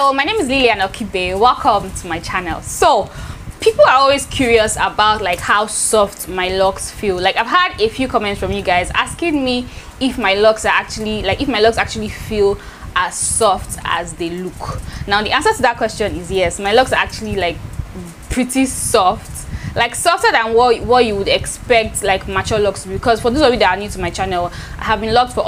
Hello, my name is Lilian Okibe. Welcome to my channel. So people are always curious about like how soft my locks feel. Like I've had a few comments from you guys asking me if my locks are actually feel as soft as they look. Now the answer to that question is yes. My locks are actually like pretty soft, like softer than what you would expect like mature locks to be. Because for those of you that are new to my channel, I have been locked for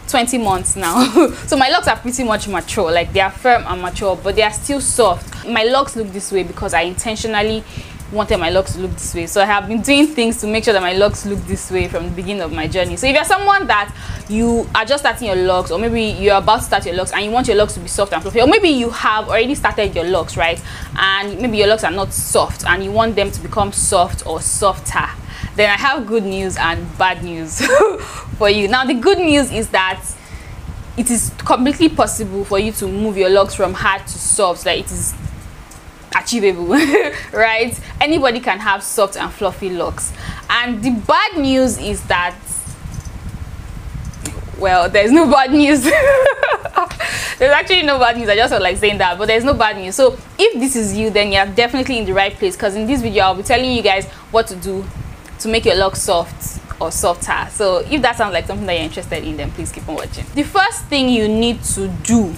20 months now. So my locks are pretty much mature, like they are firm and mature, but they are still soft. My locks look this way because I intentionally wanted my locks to look this way. So I have been doing things to make sure that my locks look this way from the beginning of my journey. So if you're someone that you are just starting your locks, or maybe you're about to start your locks and you want your locks to be soft and fluffy, or maybe you have already started your locks, right, and maybe your locks are not soft and you want them to become soft or softer, then I have good news and bad news for you. Now the good news is that it is completely possible for you to move your locks from hard to soft. Like it is achievable, right? Anybody can have soft and fluffy locks. And the bad news is that, well, there's no bad news. There's actually no bad news. I just felt like saying that, but there's no bad news. So if this is you, then you're definitely in the right place, because in this video I'll be telling you guys what to do to make your locks soft or softer. So if that sounds like something that you're interested in, then please keep on watching. The first thing you need to do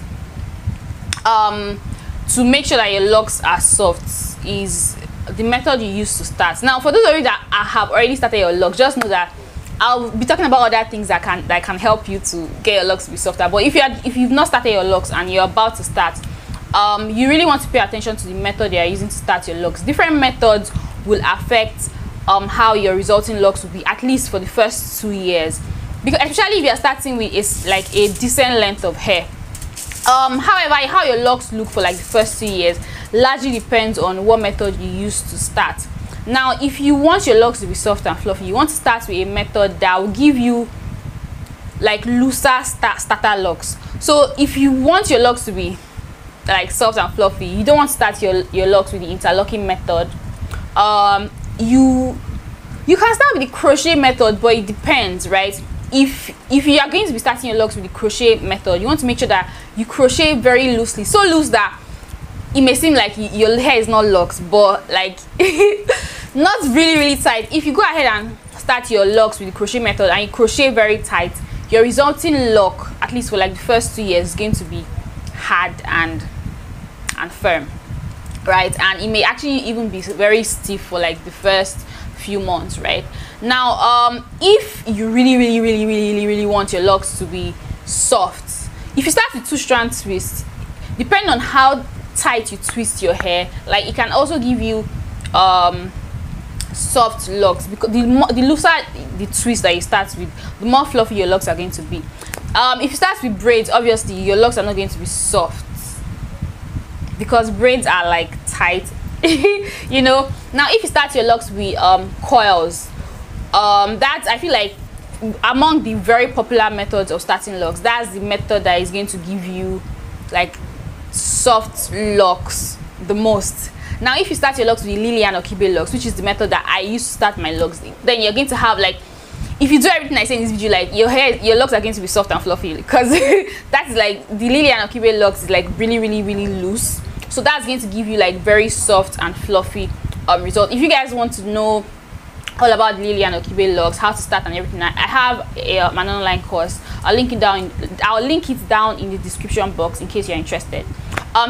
to make sure that your locks are soft is the method you use to start. Now for those of you that have already started your locks, just know that I'll be talking about other things that can help you to get your locks to be softer. But if you've not started your locks and you're about to start, you really want to pay attention to the method you are using to start your locks. Different methods will affect how your resulting locks will be, at least for the first 2 years, because especially if you're starting with a decent length of hair. However, how your locks look for like the first 2 years largely depends on what method you use to start. Now if you want your locks to be soft and fluffy, you want to start with a method that will give you like looser starter locks. So if you want your locks to be like soft and fluffy, you don't want to start your locks with the interlocking method. You can start with the crochet method, but it depends, right? If you are going to be starting your locks with the crochet method, you want to make sure that you crochet very loosely, so loose that it may seem like your hair is not locks, but like not really tight. If you go ahead and start your locks with the crochet method and you crochet very tight, your resulting lock, at least for like the first 2 years, is going to be hard and firm, right? And it may actually even be very stiff for like the first few months, right? Now if you really want your locks to be soft, if you start with 2-strand twist, depending on how tight you twist your hair, like it can also give you soft locks, because the looser the twist that you start with, the more fluffy your locks are going to be. If you start with braids, obviously your locks are not going to be soft, because braids are like tight. You know. Now if you start your locks with coils, that's, I feel like, among the very popular methods of starting locks, that's the method that is going to give you like soft locks the most. Now if you start your locks with Lilian or Okibe locks, which is the method that I used to start my locks in, then you're going to have, like, if you do everything I say in this video, like your locks are going to be soft and fluffy, because that's like the Lilian or Okibe locks is like really loose. So that's going to give you like very soft and fluffy result. If you guys want to know all about Lilian or Okibe locks, how to start and everything, I have an online course. I'll link it down in the description box in case you're interested.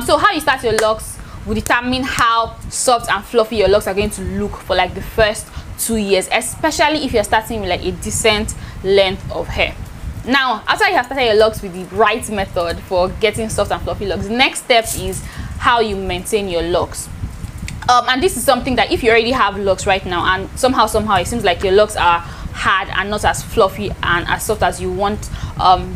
So how you start your locks will determine how soft and fluffy your locks are going to look for like the first 2 years, especially if you're starting with like a decent length of hair. Now after you have started your locks with the right method for getting soft and fluffy locks, the next step is how you maintain your locks. And this is something that if you already have locks right now and somehow it seems like your locks are hard and not as fluffy and as soft as you want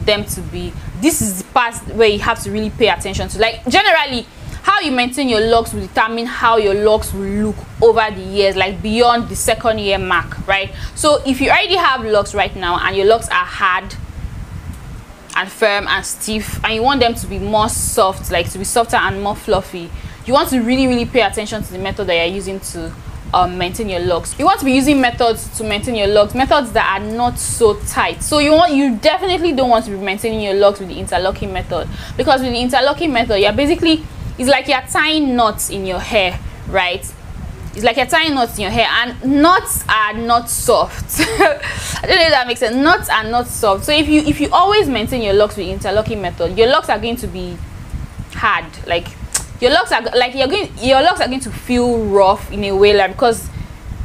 them to be, this is the part where you have to really pay attention to. Like generally, how you maintain your locks will determine how your locks will look over the years, like beyond the 2nd year mark, right? So if you already have locks right now and your locks are hard and firm and stiff, and you want them to be more soft, like to be softer and more fluffy, you want to really pay attention to the method that you're using to maintain your locks. You want to be using methods to maintain your locks, methods that are not so tight. So you definitely don't want to be maintaining your locks with the interlocking method, because with the interlocking method, you're basically, it's like you're tying knots in your hair, right? It's like you're tying knots in your hair, and knots are not soft. I don't know if that makes sense. Knots are not soft. So if you always maintain your locks with the interlocking method, your locks are going to be hard. Like your locks are going to feel rough in a way, like because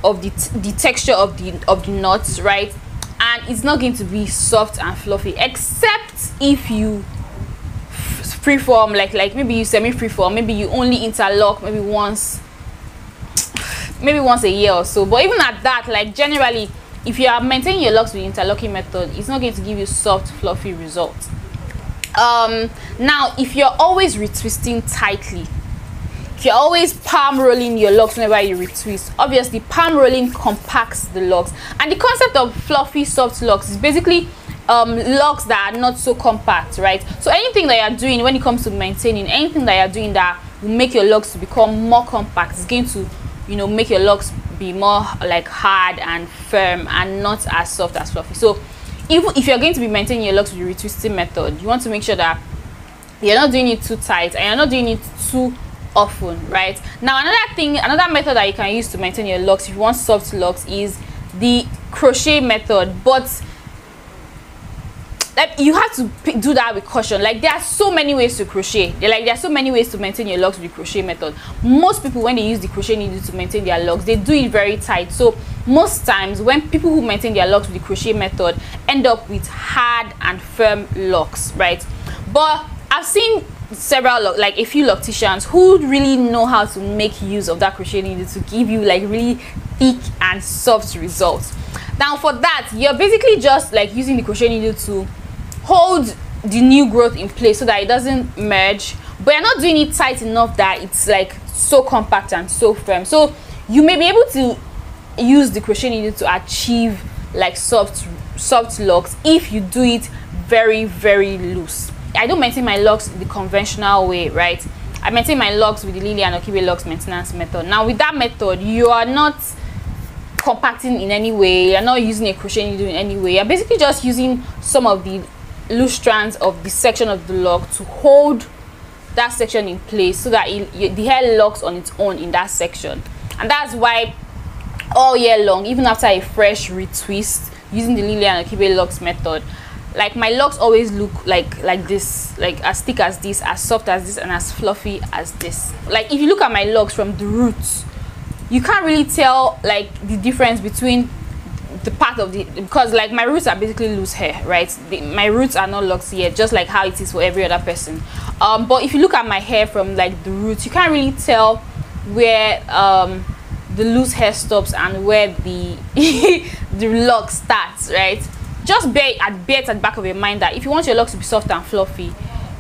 of the texture of the knots, right? And it's not going to be soft and fluffy, except if you freeform, like maybe you semi freeform, maybe you only interlock maybe once a year or so. But even at that, like generally, if you are maintaining your locks with the interlocking method, it's not going to give you soft fluffy results. Now if you're always retwisting tightly, if you're always palm rolling your locks whenever you retwist, obviously palm rolling compacts the locks. And the concept of fluffy soft locks is basically locks that are not so compact, right? So anything that you're doing when it comes to maintaining, anything that you're doing that will make your locks to become more compact, is going to, you know, make your locks be more like hard and firm and not as soft as fluffy. So even if you're going to be maintaining your locks with the retwisting method, you want to make sure that you're not doing it too tight and you're not doing it too often, right? Now another method that you can use to maintain your locks if you want soft locks is the crochet method. But like, you have to do that with caution. Like there are so many ways to crochet. There are so many ways to maintain your locks with the crochet method. Most people, when they use the crochet needle to maintain their locks, they do it very tight. So most times when people who maintain their locks with the crochet method end up with hard and firm locks, right? But I've seen several, like a few locticians who really know how to make use of that crochet needle to give you like really thick and soft results. Now for that, you're basically just like using the crochet needle to hold the new growth in place so that it doesn't merge, but you're not doing it tight enough that it's like so compact and so firm. So you may be able to use the crochet needle to achieve like soft locks if you do it very, very loose. I don't maintain my locks the conventional way, right? I maintain my locks with the Lilian and Okibe locks maintenance method. Now with that method, you are not compacting in any way, you're not using a crochet needle in any way. You're basically just using some of the loose strands of the section of the lock to hold that section in place so that the hair locks on its own in that section. And that's why all year long, even after a fresh retwist using the Lilian and Okibe locks method, like my locks always look like this, like as thick as this, as soft as this, and as fluffy as this. Like if you look at my locks from the roots, you can't really tell like the difference between the part of the, because like my roots are basically loose hair, right? My roots are not locks yet, just like how it is for every other person. But if you look at my hair from like the roots, you can't really tell where the loose hair stops and where the the lock starts, right? Just bear at the back of your mind that if you want your locks to be soft and fluffy,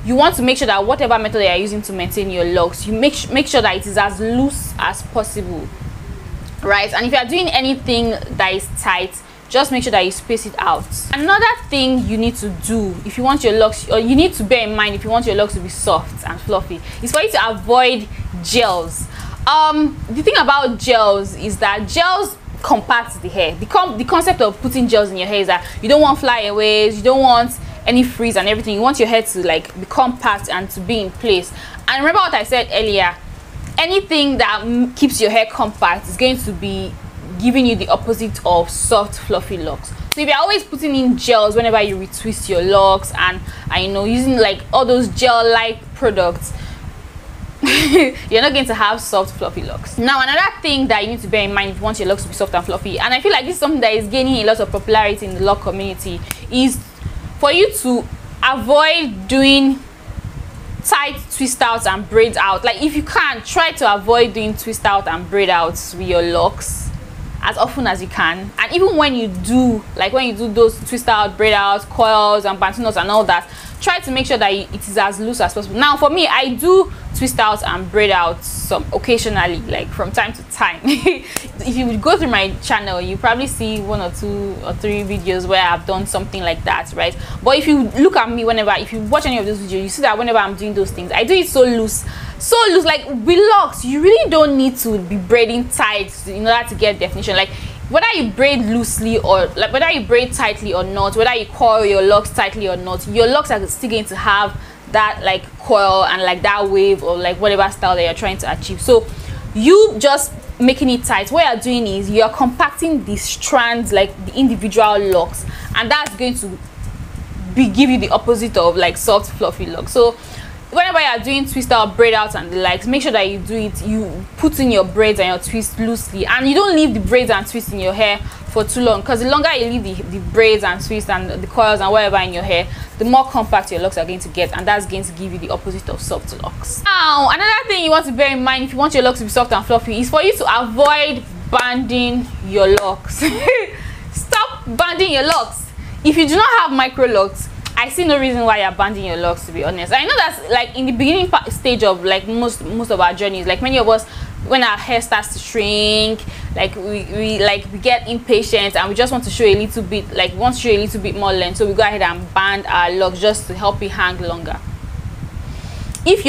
you want to make sure that whatever method you are using to maintain your locks, you make sure that it is as loose as possible, right? And if you are doing anything that is tight, just make sure that you space it out. Another thing you need to do if you want your locks, or you need to bear in mind if you want your locks to be soft and fluffy, is for you to avoid gels. The thing about gels is that gels compact the hair. The concept of putting gels in your hair is that you don't want flyaways, you don't want any frizz and everything. You want your hair to like be compact and to be in place. And remember what I said earlier, anything that keeps your hair compact is going to be giving you the opposite of soft fluffy locks. So if you're always putting in gels whenever you retwist your locks and you know, using like all those gel like products, you're not going to have soft fluffy locks. Now another thing that you need to bear in mind if you want your locks to be soft and fluffy, and I feel like this is something that is gaining a lot of popularity in the lock community, is for you to avoid doing tight twist outs and braid out. Like if you can, try to avoid doing twist out and braid outs with your locks as often as you can. And even when you do, like when you do those twist out, braid out, coils and bantu knots and all that, try to make sure that it is as loose as possible. Now for me, I do twist out and braid out some occasionally, like from time to time. If you would go through my channel, you probably see 1 or 2 or 3 videos where I've done something like that, right? But if you look at me, if you watch any of those videos, you see that whenever I'm doing those things, I do it so loose. Like with locks, you really don't need to be braiding tight in order to get definition. Like whether you braid loosely or like whether you braid tightly or not, whether you coil your locks tightly or not, your locks are still going to have that like coil and like that wave or like whatever style that you're trying to achieve. So you just making it tight, what you're doing is you're compacting the strands, like the individual locks, and that's going to give you the opposite of like soft fluffy locks. So whenever you're doing twist out, braid out and the likes, make sure that you do it, you put in your braids and your twists loosely, and you don't leave the braids and twists in your hair for too long, because the longer you leave the braids and twists and the coils and whatever in your hair, the more compact your locks are going to get, and that's going to give you the opposite of soft locks. Now another thing you want to bear in mind if you want your locks to be soft and fluffy is for you to avoid banding your locks. Stop banding your locks. If you do not have micro locks, I see no reason why you're banding your locks, to be honest. I know that's like in the beginning stage of like most of our journeys, like many of us, when our hair starts to shrink, like we get impatient and we just want to show a little bit, like want to show a little bit more length, so we go ahead and band our locks just to help it hang longer. If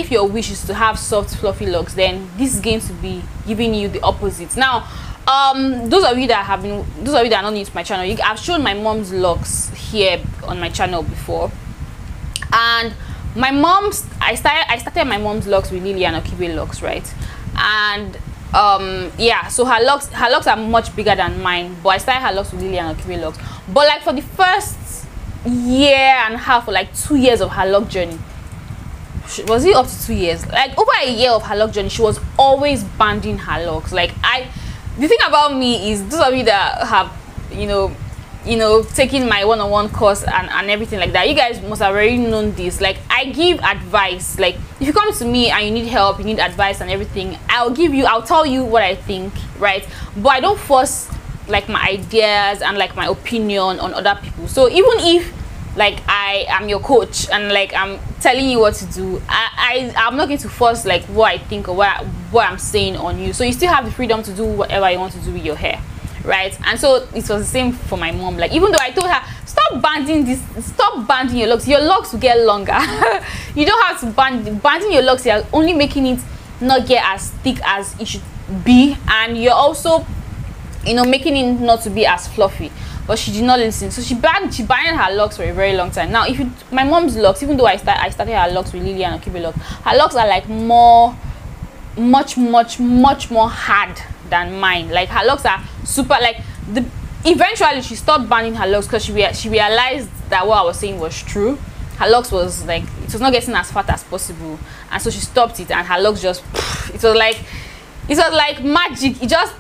your wish is to have soft fluffy locks, then this is going to be giving you the opposite. Now those of you that are not new to my channel, I've shown my mom's locks here on my channel before, and my mom's I started my mom's locks with Lilian Okibe locks, right? And yeah, so her locks are much bigger than mine, but I started her locks with Lilian Okibe locks. But like for the first year and a half, or like 2 years of her lock journey, was it up to 2 years, like over a year of her lock journey, she was always banding her locks. Like the thing about me is, those of you that have taking my one-on-one course and everything like that, you guys must have already known this. Like I give advice. Like if you come to me and you need help, you need advice and everything, I'll tell you what I think, right? But I don't force like my ideas and like my opinion on other people. So even if like I am your coach and like I'm telling you what to do, I'm not going to force like what I think or what I'm saying on you. So you still have the freedom to do whatever you want to do with your hair, right? And so it was the same for my mom. Like even though I told her, stop banding your locks will get longer. You don't have to banding your locks. You're only making it not get as thick as it should be, and you're also making it not to be as fluffy. But she did not listen, so she banned her locks for a very long time. Now my mom's locks, even though I started her locks with Lilian and Okibe locks, her locks are like much more hard than mine. Like her locks are super, like eventually she stopped banning her locks because she realized that what I was saying was true. Her locks was like, it was not getting as fat as possible, and so she stopped it, and her locks just it was like magic. It just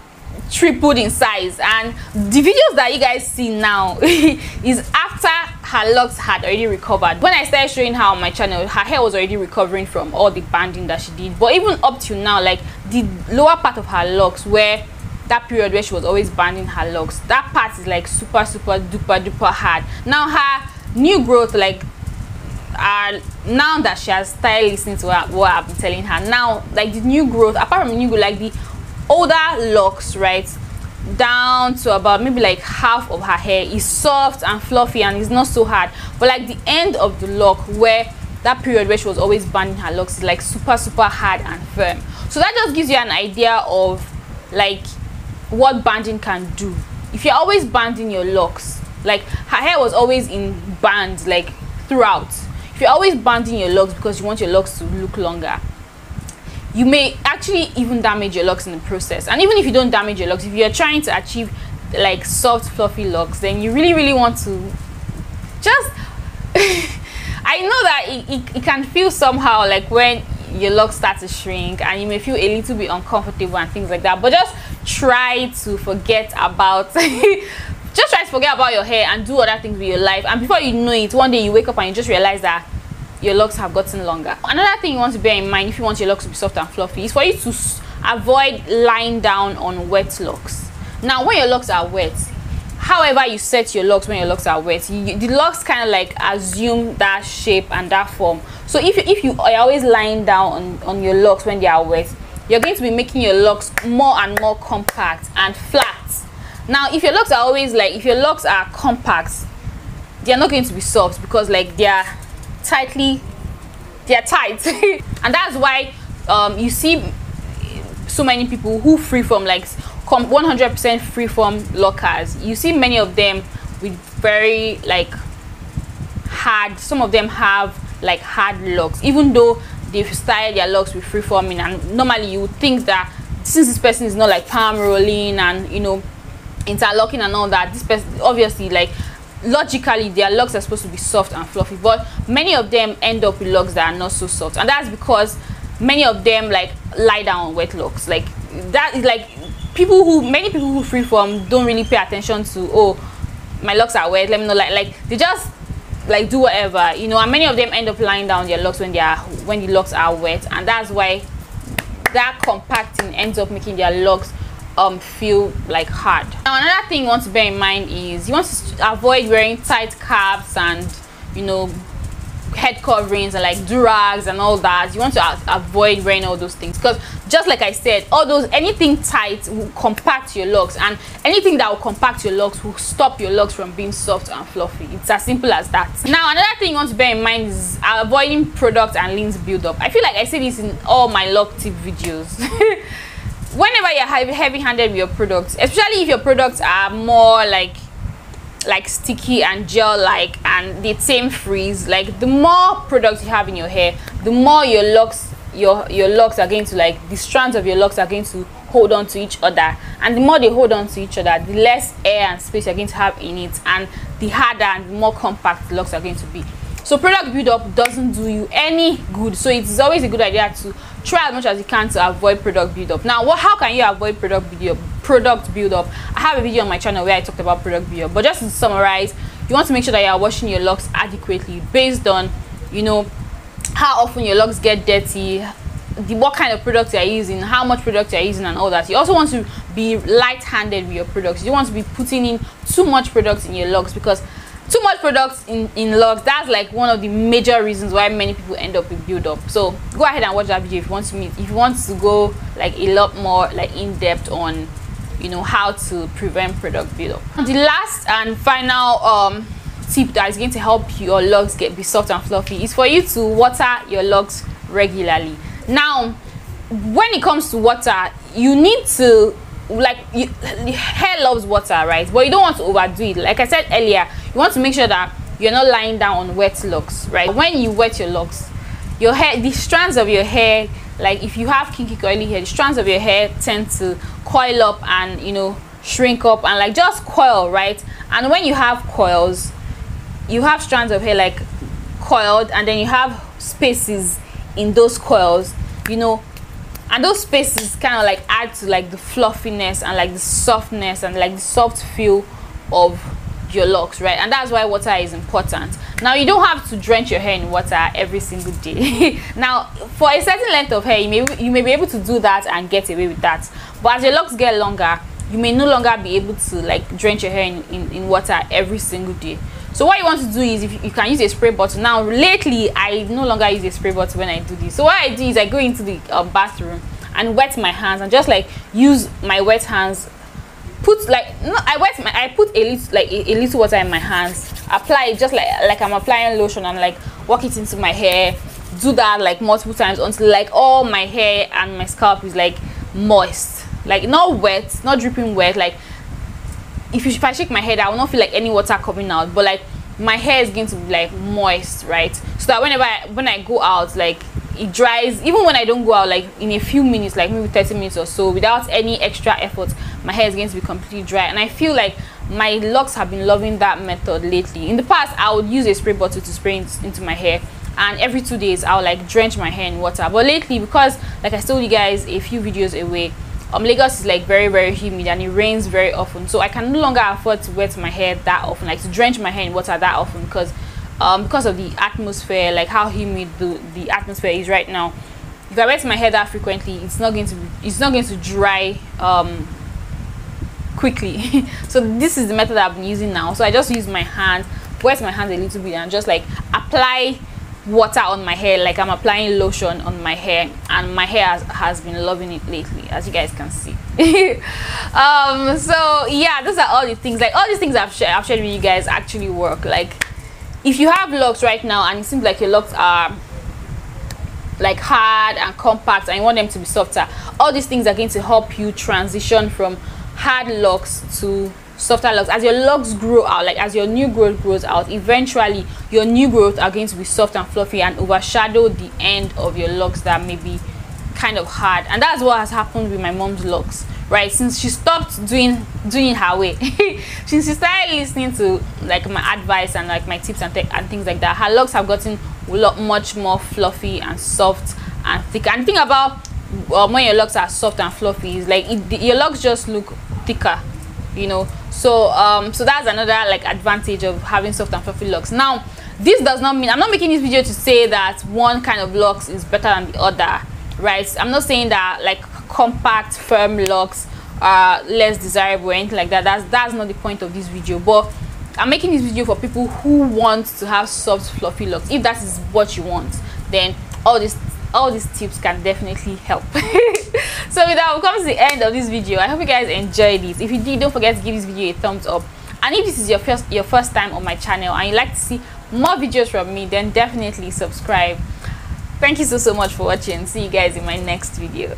tripled in size. And the videos that you guys see now is after her locks had already recovered. When I started showing her on my channel, her hair was already recovering from all the banding that she did. But even up till now, like the lower part of her locks, where that period where she was always banding her locks, that part is like super duper hard. Now her new growth, like now that she has started listening to what I've been telling her, now like the new growth, apart from the new growth, like the older locks, right, down to about maybe like half of her hair is soft and fluffy and is not so hard. But like the end of the lock, where that period where she was always banding her locks, is like super hard and firm. So that just gives you an idea of like what banding can do. If you're always banding your locks, like her hair was always in bands like throughout. If you're always banding your locks because you want your locks to look longer, you may actually even damage your locks in the process. And even if you don't damage your locks, if you're trying to achieve like soft fluffy locks, then you really want to just I know that it can feel somehow like when your locks start to shrink and you may feel a little bit uncomfortable and things like that, but just try to forget about just try to forget about your hair and do other things with your life, and before you know it, one day you wake up and you just realize that your locks have gotten longer. Another thing you want to bear in mind if you want your locks to be soft and fluffy is for you to avoid lying down on wet locks. Now when your locks are wet, however you set your locks when your locks are wet, the locks kind of like assume that shape and that form. So if you are always lying down on your locks when they are wet, you're going to be making your locks more and more compact and flat. Now if your locks are always like, if your locks are compact, they are not going to be soft, because like they are tight and that's why you see so many people who freeform, like 100% freeform lockers. You see many of them with very like hard, some of them have like hard locks, even though they've styled their locks with freeforming. And normally you would think that since this person is not like palm rolling and, you know, interlocking and all that, this person obviously, like logically, their locks are supposed to be soft and fluffy, but many of them end up with locks that are not so soft, and that's because many of them like lie down on wet locks. Like that is like many people who freeform don't really pay attention to, oh, my locks are wet, let me know, like they just like do whatever, you know. And many of them end up lying down their locks when the locks are wet, and that's why that compacting ends up making their locks feel like hard. Now another thing you want to bear in mind is you want to avoid wearing tight caps and, you know, head coverings and like durags and all that. You want to avoid wearing all those things, because just like I said, anything tight will compact your locks, and anything that will compact your locks will stop your locks from being soft and fluffy. It's as simple as that. Now another thing you want to bear in mind is avoiding product and lint buildup. I feel like I say this in all my lock tip videos. Whenever you're heavy-handed with your products, especially if your products are more like sticky and gel-like and the same freeze, like the more products you have in your hair, the more your locks are going to, like, the strands of your locks are going to hold on to each other, and the more they hold on to each other, the less air and space you're going to have in it, and the harder and the more compact the locks are going to be. So product buildup doesn't do you any good, so it's always a good idea to try as much as you can to avoid product buildup. Now how can you avoid product buildup? I have a video on my channel where I talked about product buildup, but just to summarize, you want to make sure that you are washing your locks adequately based on, you know, how often your locks get dirty, what kind of products you are using, how much product you are using, and all that. You also want to be light-handed with your products. You don't want to be putting in too much products in your locks, because too much products in locks, that's like one of the major reasons why many people end up with build-up. So go ahead and watch that video if you want to go like a lot more like in-depth on, you know, how to prevent product build-up. The last and final tip that is going to help your locks be soft and fluffy is for you to water your locks regularly. Now when it comes to water, you need to, like, hair loves water, right? But you don't want to overdo it. Like I said earlier, you want to make sure that you're not lying down on wet locks, right? When you wet your locks, your hair, the strands of your hair, like if you have kinky curly hair, the strands of your hair tend to coil up and, you know, shrink up and like just coil, right? And when you have coils, you have strands of hair like coiled, and then you have spaces in those coils, you know, and those spaces kind of like add to like the fluffiness and like the softness and like the soft feel of your locks, right? And that's why water is important. Now you don't have to drench your hair in water every single day. Now for a certain length of hair, you may be able to do that and get away with that, but as your locks get longer, you may no longer be able to like drench your hair in water every single day. So what you want to do is, if you can use a spray bottle. Now lately I no longer use a spray bottle when I do this. So what I do is I go into the bathroom and wet my hands, and just like use my wet hands, I put a little water in my hands, apply it just like I'm applying lotion, and like work it into my hair. Do that like multiple times until like all my hair and my scalp is like moist, like not wet, not dripping wet. Like if I shake my head, I will not feel like any water coming out, but like my hair is going to be like moist, right? So that when I go out, like it dries. Even when I don't go out, like in a few minutes, like maybe 30 minutes or so, without any extra effort, my hair is going to be completely dry. And I feel like my locks have been loving that method lately. In the past, I would use a spray bottle to spray into my hair, and every 2 days I'll like drench my hair in water. But lately, because like I told you guys a few videos away, Lagos is like very, very humid and it rains very often, so I can no longer afford to wet my hair that often, like to drench my hair in water that often, because of the atmosphere, like how humid the atmosphere is right now. If I wet my hair that frequently, it's not going to dry quickly. So this is the method I've been using now. So I just use my hand, wet my hand a little bit, and just like apply water on my hair like I'm applying lotion on my hair, and my hair has been loving it lately, as you guys can see. So yeah, those are all the things, like all these things I've shared with you guys actually work. Like if you have locks right now and it seems like your locks are like hard and compact and you want them to be softer, all these things are going to help you transition from hard locks to softer locks. As your locks grow out, like as your new growth grows out, eventually your new growth are going to be soft and fluffy and overshadow the end of your locks that may be kind of hard. And that's what has happened with my mom's locks, right? Since she stopped doing her way, since she started listening to like my advice and like my tips and things like that, her locks have gotten a lot much more fluffy and soft and thick. And think about when your locks are soft and fluffy, is like your locks just look thicker, you know. So so that's another like advantage of having soft and fluffy locks. Now this does not mean, I'm not making this video to say that one kind of locks is better than the other, right? I'm not saying that like compact firm locks are less desirable or anything like that. That's not the point of this video. But I'm making this video for people who want to have soft fluffy locks. If that is what you want, then all these tips can definitely help. So with that, we've come to the end of this video. I hope you guys enjoyed it. If you did, don't forget to give this video a thumbs up. And if this is your first time on my channel and you'd like to see more videos from me, then definitely subscribe. Thank you so much for watching. See you guys in my next video.